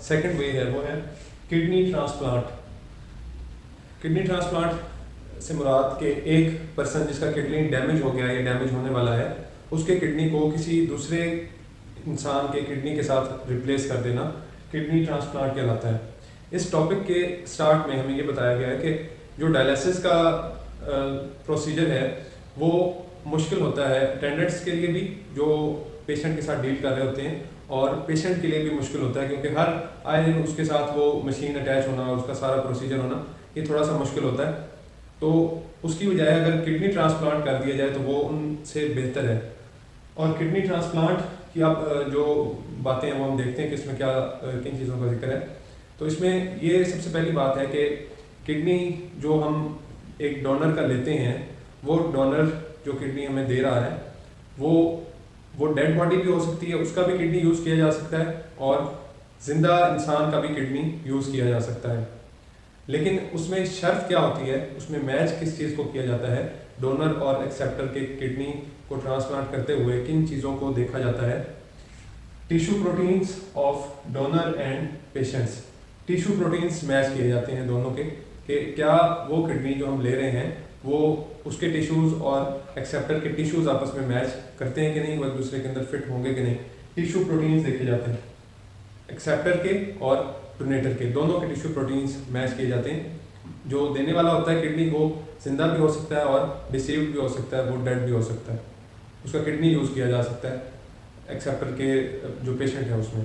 Second वे है वो है किडनी ट्रांसप्लांट। किडनी ट्रांसप्लांट से मुराद के एक पर्सन जिसका किडनी डैमेज हो गया या डैमेज होने वाला है उसके किडनी को किसी दूसरे इंसान के किडनी के साथ रिप्लेस कर देना किडनी ट्रांसप्लांट कहलाता है। इस टॉपिक के स्टार्ट में हमें ये बताया गया है कि जो डायलिसिस का प्रोसीजर है वो मुश्किल होता है अटेंडेंट्स के लिए भी जो पेशेंट के साथ डील कर रहे होते हैं, और पेशेंट के लिए भी मुश्किल होता है क्योंकि हर आए दिन उसके साथ वो मशीन अटैच होना और उसका सारा प्रोसीजर होना ये थोड़ा सा मुश्किल होता है। तो उसकी बजाय अगर किडनी ट्रांसप्लांट कर दिया जाए तो वो उनसे बेहतर है। और किडनी ट्रांसप्लांट की आप जो बातें हैं वो हम देखते हैं कि इसमें क्या किन चीज़ों का जिक्र है। तो इसमें ये सबसे पहली बात है कि किडनी जो हम एक डोनर का लेते हैं वो डोनर जो किडनी हमें दे रहा है वो डेड बॉडी भी हो सकती है, उसका भी किडनी यूज़ किया जा सकता है, और जिंदा इंसान का भी किडनी यूज़ किया जा सकता है। लेकिन उसमें शर्त क्या होती है, उसमें मैच किस चीज़ को किया जाता है, डोनर और एक्सेप्टर के किडनी को ट्रांसप्लांट करते हुए किन चीज़ों को देखा जाता है। Tissue proteins of donor and patients, tissue proteins match किए जाते हैं दोनों के कि क्या वो किडनी जो हम ले रहे हैं वो उसके टिश्यूज़ और एक्सेप्टर के टिश्यूज़ आपस में मैच करते हैं कि नहीं, वो एक दूसरे के अंदर फिट होंगे कि नहीं। टिश्यू प्रोटीन्स देखे जाते हैं, एक्सेप्टर के और डोनेटर के दोनों के टिश्यू प्रोटीन्स मैच किए जाते हैं। जो देने वाला होता है किडनी वो जिंदा भी हो सकता है और डिसीव्ड भी हो सकता है, वो डेड भी हो सकता है, उसका किडनी यूज़ किया जा सकता है एक्सेप्टर के जो पेशेंट है उसमें।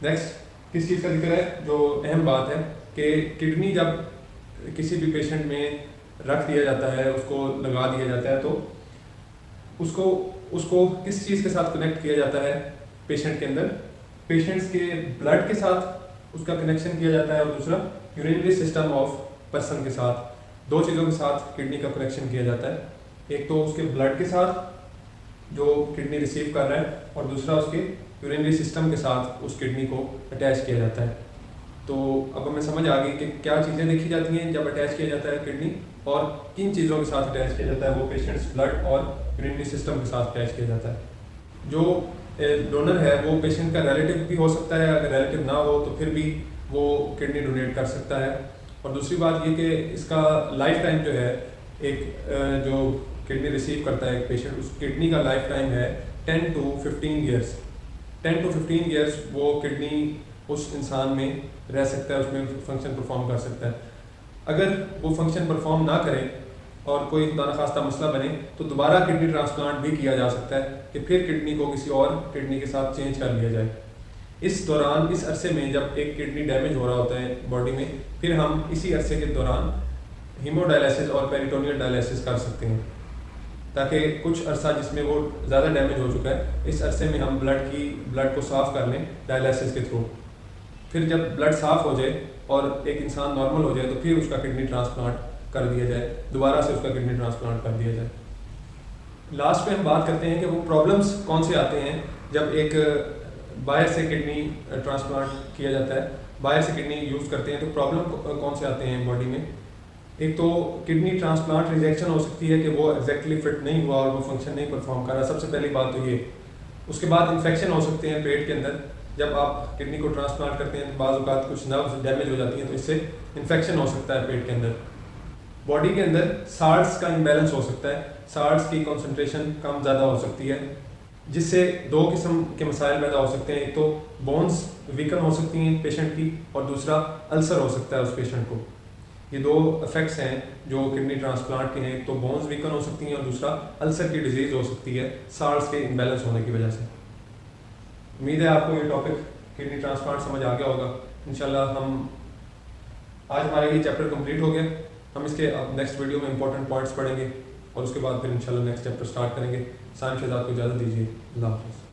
नेक्स्ट किस चीज़ का जिक्र है, जो अहम बात है कि किडनी जब किसी भी पेशेंट में रख दिया जाता है, उसको लगा दिया जाता है, तो उसको किस चीज़ के साथ कनेक्ट किया जाता है पेशेंट के अंदर, पेशेंट्स के ब्लड के साथ उसका कनेक्शन किया जाता है, और दूसरा यूरिनरी सिस्टम ऑफ पर्सन के साथ, दो चीज़ों के साथ किडनी का कनेक्शन किया जाता है। एक तो उसके ब्लड के साथ जो किडनी रिसीव कर रहा है, और दूसरा उसके यूरिनरी सिस्टम के साथ उस किडनी को अटैच किया जाता है। तो अब हमें समझ आ गई कि क्या चीज़ें देखी जाती हैं जब अटैच किया जाता है किडनी, और किन चीज़ों के साथ अटैच किया जाता है, वो पेशेंट्स ब्लड और यूरिनरी सिस्टम के साथ अटैच किया जाता है। जो डोनर है वो पेशेंट का रिलेटिव भी हो सकता है, अगर रिलेटिव ना हो तो फिर भी वो किडनी डोनेट कर सकता है। और दूसरी बात ये कि इसका लाइफ टाइम जो है, एक जो किडनी रिसीव करता है एक पेशेंट, उस किडनी का लाइफ टाइम है 10 to 15 ईयर्स। 10 to 15 ईयर्स वो किडनी उस इंसान में रह सकता है, उसमें फंक्शन परफॉर्म कर सकता है। अगर वो फंक्शन परफॉर्म ना करे और कोई खुदा न खास्ता मसला बने तो दोबारा किडनी ट्रांसप्लांट भी किया जा सकता है कि फिर किडनी को किसी और किडनी के साथ चेंज कर लिया जाए। इस दौरान, इस अरसे में जब एक किडनी डैमेज हो रहा होता है बॉडी में, फिर हम इसी अरसे के दौरान हीमोडायलिसिस और पेरिटोनियल डायलिसिस कर सकते हैं, ताकि कुछ अरसा जिसमें वो ज़्यादा डैमेज हो चुका है, इस अरसे में हम ब्लड को साफ़ कर लें डायलिसिस के थ्रू। फिर जब ब्लड साफ़ हो जाए और एक इंसान नॉर्मल हो जाए तो फिर उसका किडनी ट्रांसप्लांट कर दिया जाए, दोबारा से उसका किडनी ट्रांसप्लांट कर दिया जाए। लास्ट में हम बात करते हैं कि वो प्रॉब्लम्स कौन से आते हैं जब एक बाहर से किडनी ट्रांसप्लांट किया जाता है, बाहर से किडनी यूज़ करते हैं, तो प्रॉब्लम कौन से आते हैं बॉडी में। एक तो किडनी ट्रांसप्लांट रिजेक्शन हो सकती है कि वो एग्जैक्टली फिट नहीं हुआ और वो फंक्शन नहीं परफॉर्म कर रहा, सबसे पहली बात तो ये। उसके बाद इन्फेक्शन हो सकते हैं पेट के अंदर, जब आप किडनी को ट्रांसप्लांट करते हैं तो बाज़ औक़ात कुछ नर्व्स डैमेज हो जाती हैं, तो इससे इन्फेक्शन हो सकता है पेट के अंदर। बॉडी के अंदर साल्ट्स का इम्बैलेंस हो सकता है, साल्ट्स की कॉन्सेंट्रेशन कम ज़्यादा हो सकती है, जिससे दो किस्म के मसाइल पैदा हो सकते हैं। एक तो बोन्स वीकन हो सकती हैं पेशेंट की, और दूसरा अल्सर हो सकता है उस पेशेंट को। ये दो इफेक्ट्स हैं जो किडनी ट्रांसप्लांट के हैं, एक तो बोन्स वीकन हो सकती हैं और दूसरा अल्सर की डिजीज़ हो सकती है साल्ट्स के इम्बैलेंस होने की वजह से। उम्मीद है आपको ये टॉपिक किडनी ट्रांसप्लांट समझ आ गया होगा। इंशाल्लाह आज हमारा ये चैप्टर कंप्लीट हो गया। हम इसके अब नेक्स्ट वीडियो में इंपॉर्टेंट पॉइंट्स पढ़ेंगे और उसके बाद फिर इंशाल्लाह नेक्स्ट चैप्टर स्टार्ट करेंगे। साइम शहजाद को इजाज़त दीजिए। अल्लाह हाफ़िज़।